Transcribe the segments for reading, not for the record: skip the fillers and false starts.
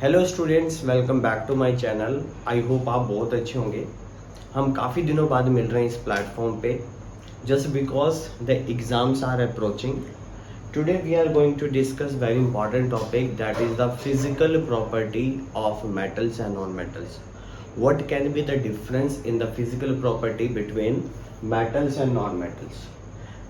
Hello students, welcome back to my channel. I hope आप बहुत अच्छे होंगे। हम काफ़ी दिनों बाद मिल रहे हैं इस प्लेटफॉर्म पे just because the exams are approaching. Today we are going to discuss very important topic that is the physical property of metals and non metals. What can be the difference in the physical property between metals and non metals.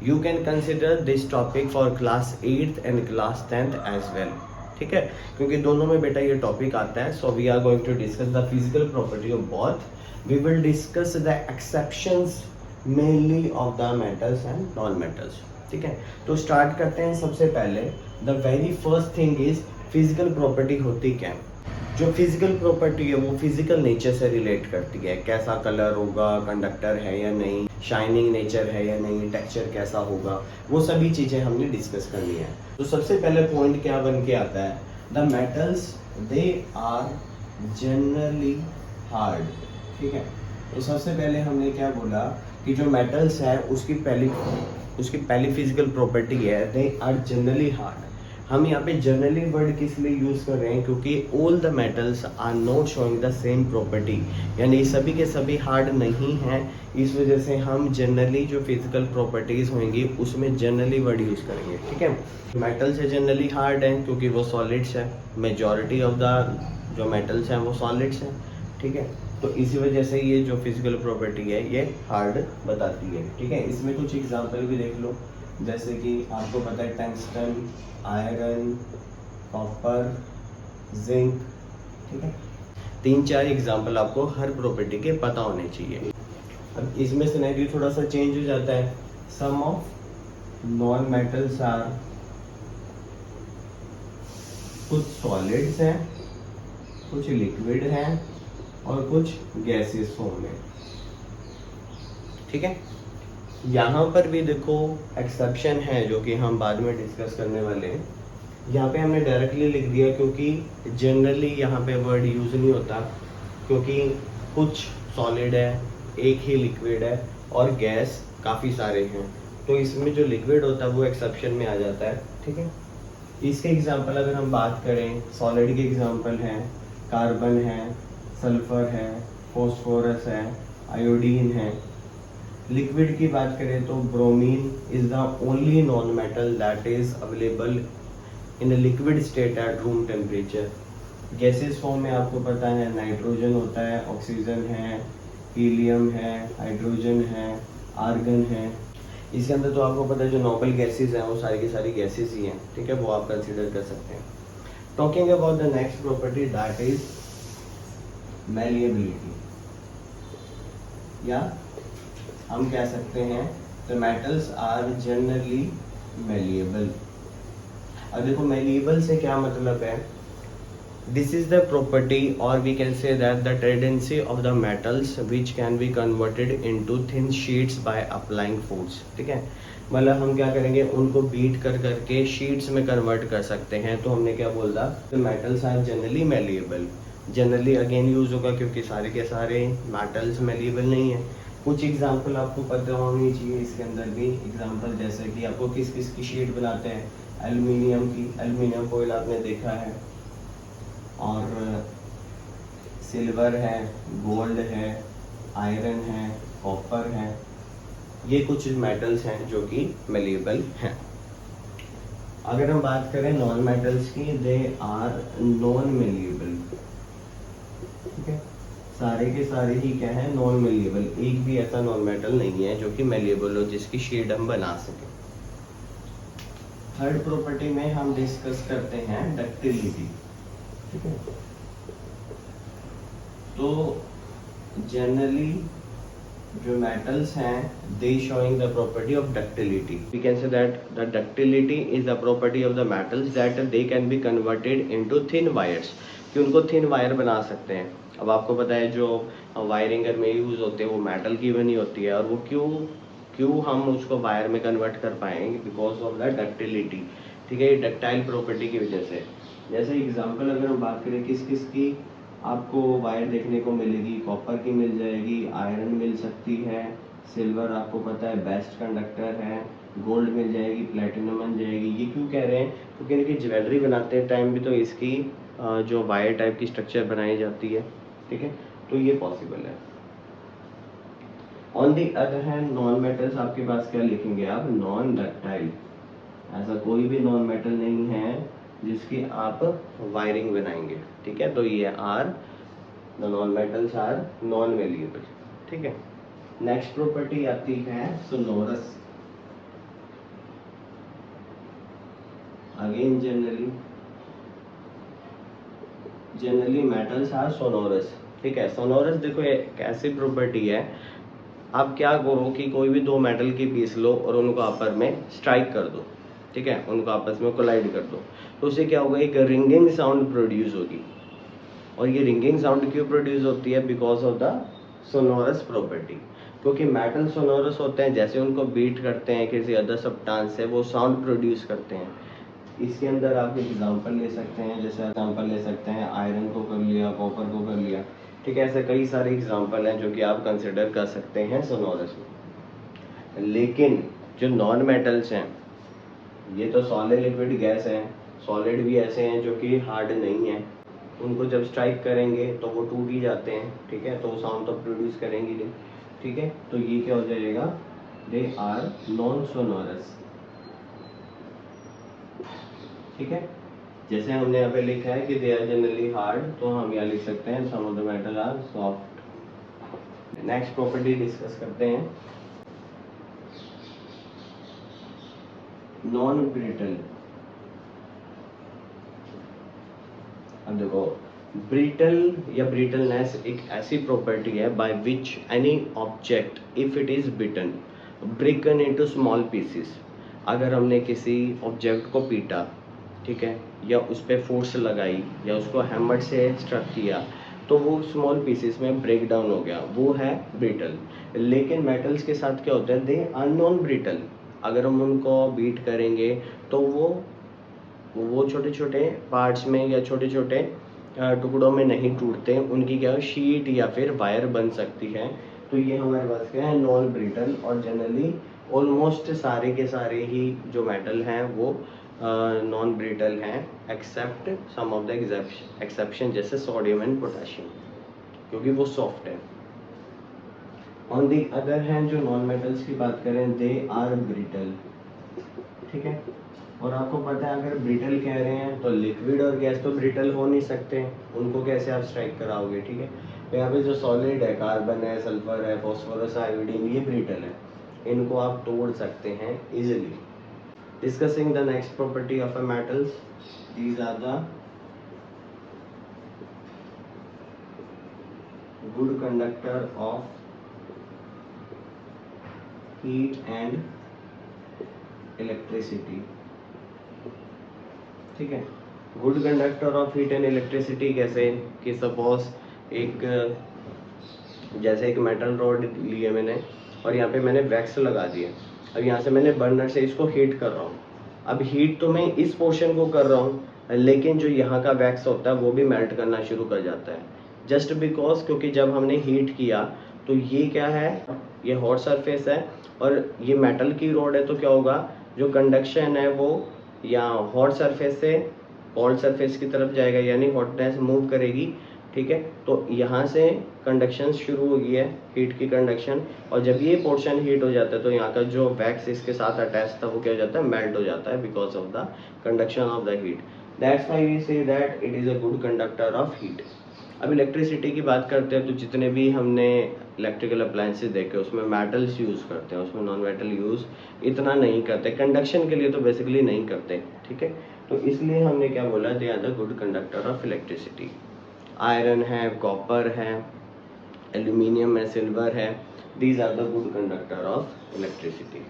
You can consider this topic for class 8th and class 10th as well. ठीक है, क्योंकि दोनों में बेटा ये topic आता है। So we are going to discuss the physical property of both. We will discuss the exceptions mainly of the metals and non metals. ठीक है, तो स्टार्ट करते हैं। सबसे पहले the very first thing is physical property होती क्या है। जो फिजिकल प्रॉपर्टी है वो फिजिकल नेचर से रिलेट करती है। कैसा कलर होगा, कंडक्टर है या नहीं, शाइनिंग नेचर है या नहीं, टेक्सचर कैसा होगा, वो सभी चीज़ें हमने डिस्कस करनी है। तो सबसे पहले पॉइंट क्या बन के आता है, the metals they are generally hard. ठीक है, तो सबसे पहले हमने क्या बोला कि जो मेटल्स है उसकी पहली फिजिकल प्रॉपर्टी है दे आर जनरली हार्ड। हम यहाँ पे जनरली वर्ड किस लिए यूज कर रहे हैं, क्योंकि all the metals are not showing the same property, यानी सभी के सभी हार्ड नहीं हैं। इस वजह से हम जनरली जो फिजिकल प्रॉपर्टीज होंगी उसमें जनरली वर्ड यूज करेंगे। ठीक है, मेटल्स है जनरली हार्ड है क्योंकि वो सॉलिड्स है। मेजॉरिटी ऑफ द जो मेटल्स हैं वो सॉलिड्स हैं। ठीक है, तो इसी वजह से ये जो फिजिकल प्रॉपर्टी है ये हार्ड बताती है। ठीक है, इसमें कुछ एग्जांपल भी देख लो, जैसे कि आपको पता है टंगस्टन, आयरन, कॉपर, जिंक। ठीक है, 3-4 एग्जांपल आपको हर प्रॉपर्टी के पता होने चाहिए। अब इसमें सिनेरियो थोड़ा सा चेंज हो जाता है। सम ऑफ नॉन मेटल्स आर, कुछ सॉलिड्स हैं, कुछ लिक्विड हैं और कुछ गैसेस फॉर्म में। ठीक है, यहाँ पर भी देखो एक्सेप्शन है जो कि हम बाद में डिस्कस करने वाले हैं। यहाँ पे हमने डायरेक्टली लिख दिया क्योंकि जनरली यहाँ पे वर्ड यूज नहीं होता, क्योंकि कुछ सॉलिड है, एक ही लिक्विड है और गैस काफ़ी सारे हैं। तो इसमें जो लिक्विड होता है वो एक्सेप्शन में आ जाता है। ठीक है, इसके एग्जांपल अगर हम बात करें, सॉलिड के एग्जांपल हैं कार्बन है, सल्फर है, फॉस्फोरस है, आयोडीन है। लिक्विड की बात करें तो bromine is the only non metal that is available in liquid state at room temperature. Gases form में आपको पता है नाइट्रोजन होता है, ऑक्सीजन है, हीलियम है, हाइड्रोजन है, आर्गन है। इसके अंदर तो आपको पता है जो नोबल गैसेस हैं वो सारी की सारी गैसेस ही हैं। ठीक है, वो आप कंसिडर कर सकते हैं। Talking about the next property that is malleability, या हम कह सकते हैं the metals are generally malleable. अब देखो मैलिएबल से क्या मतलब है, दिस इज द प्रॉपर्टी और we can say that the tendency of the metals which can be converted into thin sheets by applying force. ठीक है, मतलब हम क्या करेंगे, उनको बीट कर करके शीट्स में कन्वर्ट कर सकते हैं। तो हमने क्या बोला, the metals are generally malleable. Generally again use होगा क्योंकि सारे के सारे मेटल्स मैलिएबल नहीं है। कुछ एग्जाम्पल आपको पता होनी चाहिए इसके अंदर भी। एग्जाम्पल जैसे कि आपको किस किस की शीट बनाते हैं, एल्यूमिनियम की, एल्यूमिनियम फॉइल आपने देखा है, और सिल्वर है, गोल्ड है, आयरन है, कॉपर है। ये कुछ मेटल्स हैं जो कि मैलिएबल हैं। अगर हम बात करें नॉन मेटल्स की, दे आर नॉन मैलिएबल। ठीक है, सारे के सारे ही क्या है, नॉन मैलिएबल। एक भी ऐसा नॉन मेटल नहीं है जो कि मैलिएबल हो जिसकी शेड हम बना सके। थर्ड प्रॉपर्टी में हम डिस्कस करते हैं डक्टिलिटी। ठीक है, तो जनरली जो मेटल्स हैं they showing the property of ductility. We can say that the ductility is the property of the metals that they can be converted into thin wires, कि उनको थिन वायर बना सकते हैं। अब आपको पता है जो वायरिंग में यूज होते हैं वो मेटल की बनी होती है, और वो क्यों क्यों हम उसको वायर में कन्वर्ट कर पाएंगे, बिकॉज ऑफ द डक्टिलिटी। ठीक है, डक्टाइल प्रॉपर्टी की वजह से। जैसे एग्जांपल अगर हम बात करें किस किस की आपको वायर देखने को मिलेगी, कॉपर की मिल जाएगी, आयरन मिल सकती है, सिल्वर आपको पता है बेस्ट कंडक्टर है, गोल्ड मिल जाएगी, प्लेटिनम मिल जाएगी। ये क्यों कह रहे हैं, क्योंकि इनकी ज्वेलरी बनाते टाइम भी तो इसकी जो वायर टाइप की स्ट्रक्चर बनाई जाती है, ठीक है, तो ये पॉसिबल है। On the other hand non metals आपके पास क्या लिखेंगे आप, नॉन डक्टाइल। ऐसा कोई भी नॉन मेटल नहीं है जिसकी आप वायरिंग बनाएंगे, ठीक है, तो ये are the non metals are non valuable, ठीक है। नेक्स्ट प्रॉपर्टी आती है sonorous. Again generally metals are sonorous, ठीक है। सोनोरस देखो एक ऐसी प्रॉपर्टी है, आप क्या करो कि कोई भी दो मेटल की पीस लो और उनको आपस में स्ट्राइक कर दो, ठीक है, उनको आपस में कोलाइड कर दो, तो उससे क्या होगा, एक रिंगिंग साउंड प्रोड्यूस होगी। और ये रिंगिंग साउंड क्यों प्रोड्यूस होती है, because of the sonorous property. क्योंकि मेटल सोनोरस होते हैं, जैसे उनको बीट करते हैं किसी अदर सब्सटेंस से, वो साउंड प्रोड्यूस करते हैं। इसके अंदर आप एग्जांपल ले सकते हैं, जैसे एग्जांपल ले सकते हैं आयरन को कर लिया, कॉपर को कर लिया, ठीक है, ऐसे कई सारे एग्जांपल हैं जो कि आप कंसिडर कर सकते हैं सोनोरस में। लेकिन जो नॉन मेटल्स हैं, ये तो सॉलिड लिक्विड गैस हैं, सॉलिड भी ऐसे हैं जो कि हार्ड नहीं है, उनको जब स्ट्राइक करेंगे तो वो टूट ही जाते हैं, ठीक है, तो वो साउंड तो प्रोड्यूस करेंगे नहीं, ठीक है, तो ये क्या हो जाएगा, दे आर नॉन सोनोरस, ठीक है। जैसे हमने यहाँ पे लिखा है कि दे आर जनरली हार्ड, तो हम यहाँ लिख सकते हैं some of the metal are soft. Next property discuss करते हैं, नॉन ब्रिटल। अब देखो, ब्रिटल या ब्रिटलनेस एक ऐसी प्रॉपर्टी है by which any object if it is beaten broken into small pieces. अगर हमने किसी ऑब्जेक्ट को पीटा, ठीक है, या उस पर फोर्स लगाई या उसको हैमर से स्ट्रक किया, तो वो स्मॉल पीसेस में ब्रेक डाउन हो गया, वो है ब्रिटल। लेकिन मेटल्स के साथ क्या होता है, दे आर नॉन ब्रिटल। अगर हम उनको बीट करेंगे तो वो छोटे छोटे पार्ट्स में या छोटे छोटे टुकड़ों में नहीं टूटते, उनकी क्या शीट या फिर वायर बन सकती है। तो ये हमारे पास क्या है, नॉन ब्रिटल। और जनरली ऑलमोस्ट सारे के सारे ही जो मेटल हैं वो नॉन ब्रिटल हैं, except some of the exception, जैसे सोडियम एंड पोटेशियम, क्योंकि वो सॉफ्ट है। ऑन दी अदर हैंड जो नॉन मेटल्स की बात करें, दे आर ब्रिटल, ठीक है। और आपको पता है अगर ब्रिटल कह रहे हैं तो लिक्विड और गैस तो ब्रिटल हो नहीं सकते, उनको कैसे आप स्ट्राइक कराओगे, ठीक है। तो यहाँ पे जो सॉलिड है, कार्बन है, सल्फर है, फॉस्फोरस, आयोडीन, ये ब्रिटल है, इनको आप तोड़ सकते हैं easily. Discussing the next property of a metals, these are the good conductor of heat and electricity, ठीक है। Good conductor of heat and electricity कैसे, कि सपोज जैसे एक मेटल रॉड लिए मैंने और यहाँ पे मैंने वैक्स लगा दिया। अब यहाँ से मैंने बर्नर से इसको हीट कर रहा हूँ। अब हीट तो मैं इस पोर्शन को कर रहा हूँ, लेकिन जो यहाँ का वैक्स होता है वो भी मेल्ट करना शुरू कर जाता है, जस्ट बिकॉज क्योंकि जब हमने हीट किया तो ये क्या है, ये हॉट सरफेस है और ये मेटल की रॉड है, तो क्या होगा, जो कंडक्शन है वो या हॉट सरफेस से कोल्ड सरफेस की तरफ जाएगा, यानी हॉटनेस मूव करेगी, ठीक है। तो यहाँ से कंडक्शन शुरू हो गई है, हीट की कंडक्शन, और जब ये पोर्शन हीट हो जाता है तो यहाँ का जो वैक्स इसके साथ अटैच था वो क्या हो जाता है, मेल्ट हो जाता है, because of the conduction of the heat. That's why we say that it is a good conductor of heat. अब इलेक्ट्रिसिटी की बात करते हैं तो जितने भी हमने इलेक्ट्रिकल अप्लायंसेस देखे उसमें मेटल्स यूज़ करते हैं, उसमें नॉन मेटल यूज़ इतना नहीं करते, कंडक्शन के लिए तो बेसिकली नहीं करते, ठीक है। तो इसलिए हमने क्या बोला, they are the good conductor of electricity. Iron है, कॉपर है, एल्यूमिनियम है, सिल्वर है, these are the good conductor of electricity.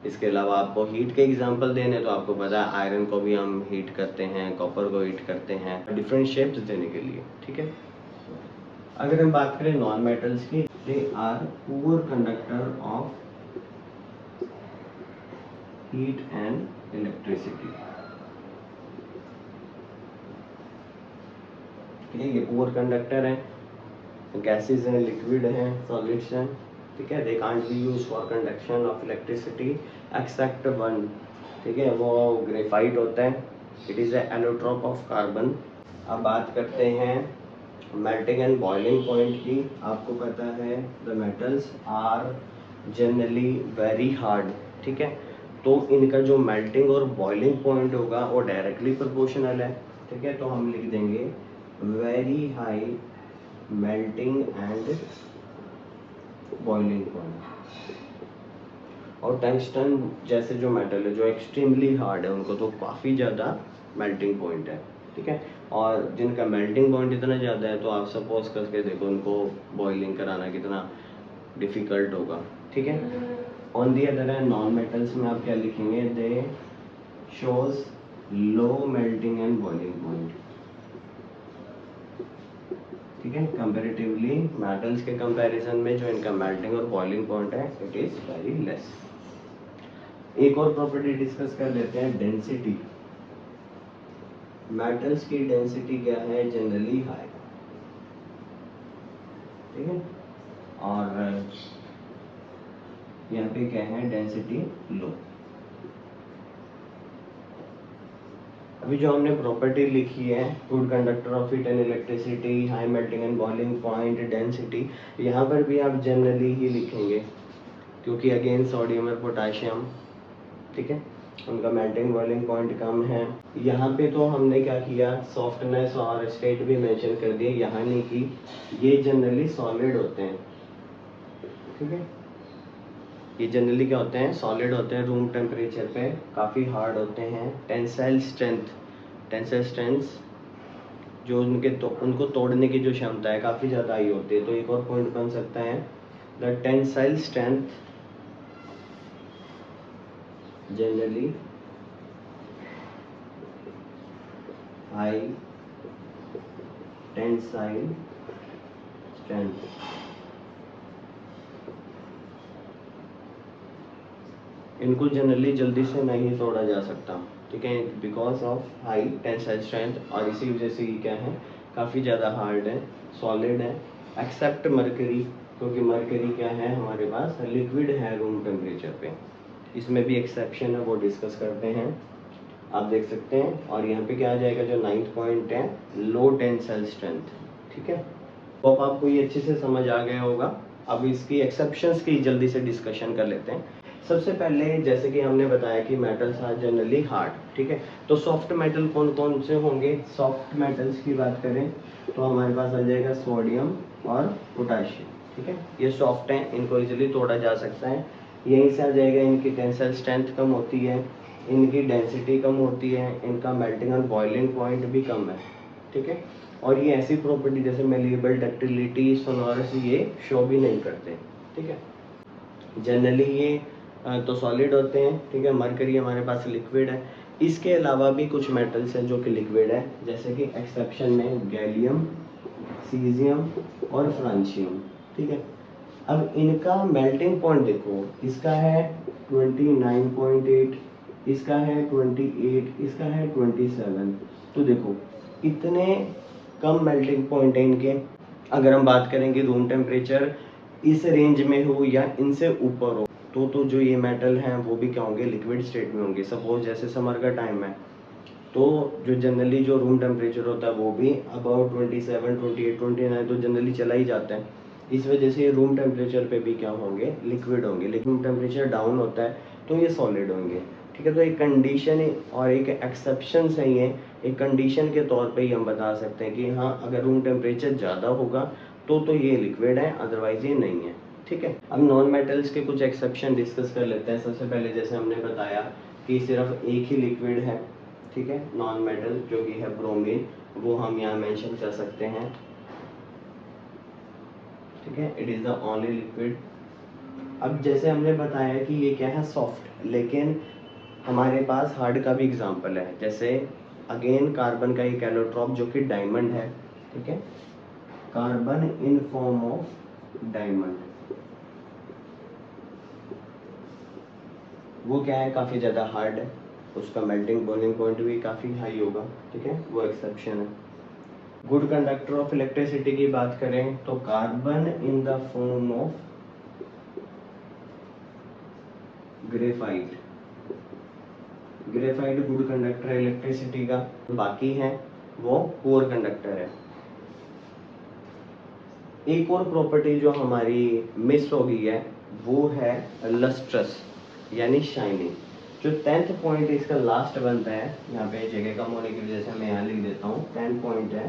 इसके अलावा आपको हीट के एग्जांपल देने तो आपको पता है आयरन को भी हम हीट करते हैं, कॉपर को हीट करते हैं, डिफरेंट शेप्स देने के लिए, ठीक है। अगर हम बात करें नॉन मेटल्स की, they are poor conductor of heat and electricity, ठीक है। ये पुअर कंडक्टर है, गैसेस हैं, लिक्विड हैं, सॉलिड्स हैं, ठीक है। They can't be use for conduction of electricity except one, ठीक है, वो ग्रेफाइट होता है, it is allotrope of carbon. अब बात करते हैं मेल्टिंग एंड बॉइलिंग पॉइंट की। आपको पता है the metals are generally very hard, ठीक है। तो इनका जो मेल्टिंग और बॉइलिंग पॉइंट होगा वो डायरेक्टली प्रोपोर्शनल है, ठीक है। तो हम लिख देंगे very high melting and boiling point. और टंगस्टन जैसे जो मेटल है जो एक्सट्रीमली हार्ड है उनको तो काफ़ी ज़्यादा मेल्टिंग पॉइंट है, ठीक है। और जिनका मेल्टिंग पॉइंट इतना ज़्यादा है तो आप सपोज करके देखो उनको बॉइलिंग कराना कितना डिफ़िकल्ट होगा, ठीक है। On the other hand non metals में आप क्या लिखेंगे, दे shows low melting and boiling point, ठीक है। कंपैरेटिवली मेटल्स के कंपैरिजन में जो इनका मेल्टिंग और बॉइलिंग पॉइंट है इट इज वेरी लेस। एक और प्रॉपर्टी डिस्कस कर लेते हैं, डेंसिटी। मेटल्स की डेंसिटी क्या है, जनरली हाई, ठीक है। और यहाँ पे क्या है, डेंसिटी लो। अभी जो हमने प्रॉपर्टी लिखी है, good conductor of heat and electricity, high melting and boiling point, density, यहाँ पर भी आप जनरली ही लिखेंगे क्योंकि अगेन सोडियम और पोटाशियम, ठीक है, उनका मेल्टिंग बॉइलिंग पॉइंट कम है। यहाँ पे तो हमने क्या किया, सॉफ्टनेस और स्टेट भी मेंशन कर दिए, यहाँ नहीं की। ये जनरली सॉलिड होते हैं, ठीक है। ये जनरली क्या होते हैं, सॉलिड होते हैं, रूम टेम्परेचर पे काफ़ी हार्ड होते हैं। टेंसाइल स्ट्रेंथ जो उनको तोड़ने की जो क्षमता है काफ़ी ज़्यादा हाई होती है। तो एक और पॉइंट बन सकता है, the tensile strength generally high tensile strength. इनको जनरली जल्दी से नहीं तोड़ा जा सकता, ठीक है, because of high tensile strength. और इसी वजह से ये क्या है, काफ़ी ज़्यादा हार्ड है, सॉलिड है, एक्सेप्ट मरकरी, क्योंकि मरकरी क्या है हमारे पास लिक्विड है रूम टेम्परेचर पे। इसमें भी एक्सेप्शन है, वो डिस्कस करते हैं, आप देख सकते हैं। और यहाँ पे क्या आ जाएगा, जो 9th पॉइंट है, लो टेंसाइल स्ट्रेंथ, ठीक है। तो अब आपको ये अच्छे से समझ आ गया होगा। अब इसकी एक्सेप्शंस की जल्दी से डिस्कशन कर लेते हैं। सबसे पहले जैसे कि हमने बताया कि मेटल्स आर जनरली हार्ड, ठीक है। तो सॉफ्ट मेटल कौन कौन से होंगे, सॉफ्ट मेटल्स की बात करें तो हमारे पास आ जाएगा सोडियम और पोटाशियम, ठीक है। ये सॉफ्ट हैं, इनको इजीली तोड़ा जा सकता है। यहीं से आ जाएगा, इनकी टेंसाइल स्ट्रेंथ कम होती है, इनकी डेंसिटी कम होती है, इनका मेल्टिंग और बॉइलिंग पॉइंट भी कम है, ठीक है। और ये ऐसी प्रॉपर्टी जैसे मेलिएबल, डक्टिलिटी, सोनोरस ये शो भी नहीं करते, ठीक है। जनरली ये तो सॉलिड होते हैं, ठीक है। मरकरी हमारे पास लिक्विड है। इसके अलावा भी कुछ मेटल्स हैं जो कि लिक्विड है, जैसे कि एक्सेप्शन में गैलियम, सीजियम और फ्रांशियम, ठीक है। अब इनका मेल्टिंग पॉइंट देखो, इसका है 29.8, इसका है 28, इसका है 27। तो देखो इतने कम मेल्टिंग पॉइंट है इनके। अगर हम बात करेंगे रूम टेम्परेचर इस रेंज में हो या इनसे ऊपर हो तो जो ये मेटल हैं वो भी क्या होंगे, लिक्विड स्टेट में होंगे। सपोज जैसे समर का टाइम है तो जो जनरली जो रूम टेम्परेचर होता है वो भी अबाउट 27, 28, 29 तो जनरली चला ही जाता है। इस वजह से रूम टेम्परेचर पे भी क्या होंगे, लिक्विड होंगे। लेकिन रूम टेम्परेचर डाउन होता है तो ये सॉलिड होंगे, ठीक है। तो एक कंडीशन और एक एक्सेप्शन सही है, एक कंडीशन के तौर पे ही हम बता सकते हैं कि हाँ अगर रूम टेम्परेचर ज़्यादा होगा तो ये लिक्विड है, अदरवाइज ये नहीं है, ठीक है। अब नॉन मेटल्स के कुछ एक्सेप्शन डिस्कस कर लेते हैं। सबसे पहले जैसे हमने बताया कि सिर्फ एक ही लिक्विड है, ठीक है, नॉन मेटल जो कि है ब्रोमीन, वो हम यहाँ मेंशन कर सकते हैं, ठीक है, it is the only liquid. अब जैसे हमने बताया कि ये क्या है, सॉफ्ट, लेकिन हमारे पास हार्ड का भी एग्जांपल है। जैसे अगेन कार्बन का एक एलोट्रॉप जो कि डायमंड है, ठीक है, carbon in form of diamond, वो क्या है, काफ़ी ज़्यादा हार्ड है, उसका मेल्टिंग बॉइलिंग पॉइंट भी काफ़ी हाई होगा, ठीक है, वो एक्सेप्शन है। गुड कंडक्टर ऑफ इलेक्ट्रिसिटी की बात करें तो carbon in the form of graphite, graphite good conductor है इलेक्ट्रिसिटी का। बाकी हैं वो पुअर कंडक्टर है। एक और प्रॉपर्टी जो हमारी मिस हो गई है वो है लस्ट्रस यानी शाइनिंग। जो 10th पॉइंट इसका लास्ट बनता है, यहाँ पे जगह कम होने की वजह से मैं यहाँ लिख देता हूँ, 10 पॉइंट है,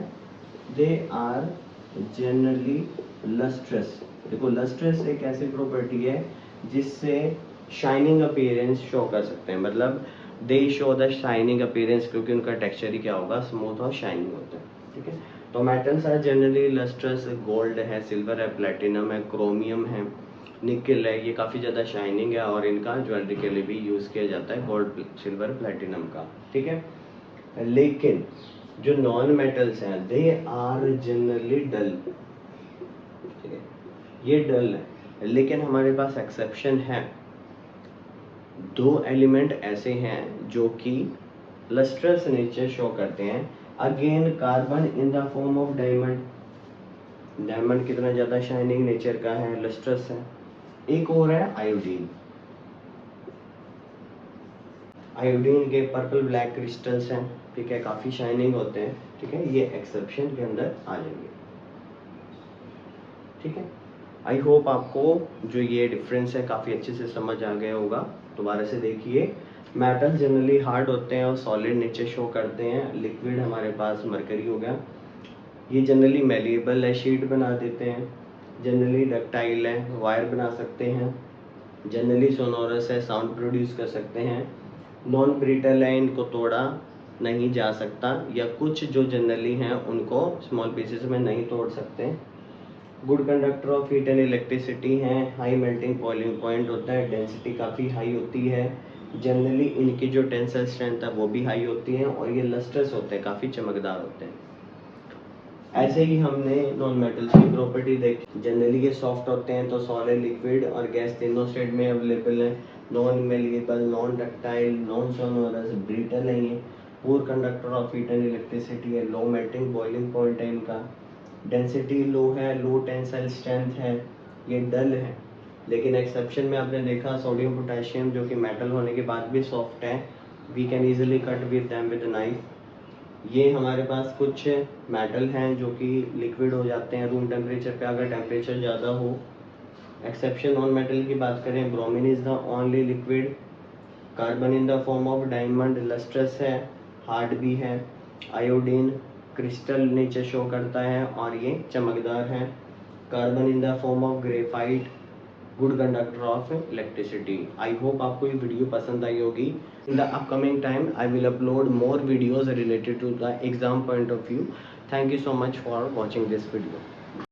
दे आर जनरली लस्ट्रस। देखो लस्ट्रस एक ऐसी प्रॉपर्टी है जिससे शाइनिंग अपीयरेंस शो कर सकते हैं, मतलब दे शो द शाइनिंग अपीयरेंस, क्योंकि उनका टेक्सचर ही क्या होगा, स्मूथ और शाइनिंग होता है। ठीक है, तो metals are generally lustrous, gold है, सिल्वर है, प्लेटिनम है, क्रोमियम है, निकल है, ये काफ़ी ज़्यादा शाइनिंग है और इनका ज्वेलरी के लिए भी यूज़ किया जाता है, गोल्ड सिल्वर प्लेटिनम का। ठीक है, लेकिन जो नॉन मेटल्स हैं दे आर जनरली डल। ठीक है, ये डल है, लेकिन हमारे पास एक्सेप्शन है। दो एलिमेंट ऐसे हैं जो कि लस्ट्रस नेचर शो करते हैं। Again carbon in the form of diamond. Diamond कितना ज़्यादा शाइनिंग नेचर का है, लस्ट्रस है। एक और है आयोडीन। आयोडीन के पर्पल ब्लैक क्रिस्टल्स हैं, ठीक है, काफ़ी शाइनिंग होते हैं। ठीक है, ये एक्सेप्शन के अंदर आ जाएंगे। ठीक है, आई होप आपको जो ये डिफरेंस है काफ़ी अच्छे से समझ आ गया होगा। दोबारा से देखिए, मेटल जनरली हार्ड होते हैं और सॉलिड नेचर शो करते हैं। लिक्विड हमारे पास मरकरी हो गया, ये जनरली मेलिएबल है, शीट बना देते हैं। जनरली डक्टाइल है, वायर बना सकते हैं। जनरली सोनोरस है, साउंड प्रोड्यूस कर सकते हैं। नॉन ब्रिटल है, इनको तोड़ा नहीं जा सकता, या कुछ जो जनरली हैं उनको स्मॉल पीसेस में नहीं तोड़ सकते। Good conductor of heat and electricity हैं, हाई मेल्टिंग बॉइलिंग पॉइंट होता है, डेंसिटी काफ़ी हाई होती है। जनरली इनकी जो टेंसाइल स्ट्रेंथ है वो भी हाई होती है, और ये लस्ट्रस होते हैं, काफ़ी चमकदार होते हैं। ऐसे ही हमने नॉन मेटल्स की प्रॉपर्टी देखी। जनरली ये सॉफ्ट होते हैं, तो सॉलिड, लिक्विड और गैस तीनों स्टेट में अवेलेबल है। Non malleable, non ductile, non sonorous, brittle है ये। Poor conductor of heat and electricity है, लो मेल्टिंग बॉइलिंग पॉइंट है इनका, डेंसिटी लो है, लो टेंसाइल स्ट्रेंथ है, ये डल है। लेकिन एक्सेप्शन में आपने देखा सोडियम पोटेशियम जो कि मेटल होने के बाद भी सॉफ्ट है, we can easily cut with them with knife. ये हमारे पास कुछ मेटल हैं जो कि लिक्विड हो जाते हैं रूम टेम्परेचर पे, अगर टेम्परेचर ज़्यादा हो। एक्सेप्शन नॉन मेटल की बात करें, bromine is the only liquid. Carbon in the form of diamond lustrous है, हार्ड भी है। आयोडीन क्रिस्टल नेचर शो करता है और ये चमकदार है। Carbon in the form of graphite, good conductor of electricity. I hope आपको ये वीडियो पसंद आई होगी। In the upcoming time I will upload more videos related to the exam point of view. Thank you so much for watching this video.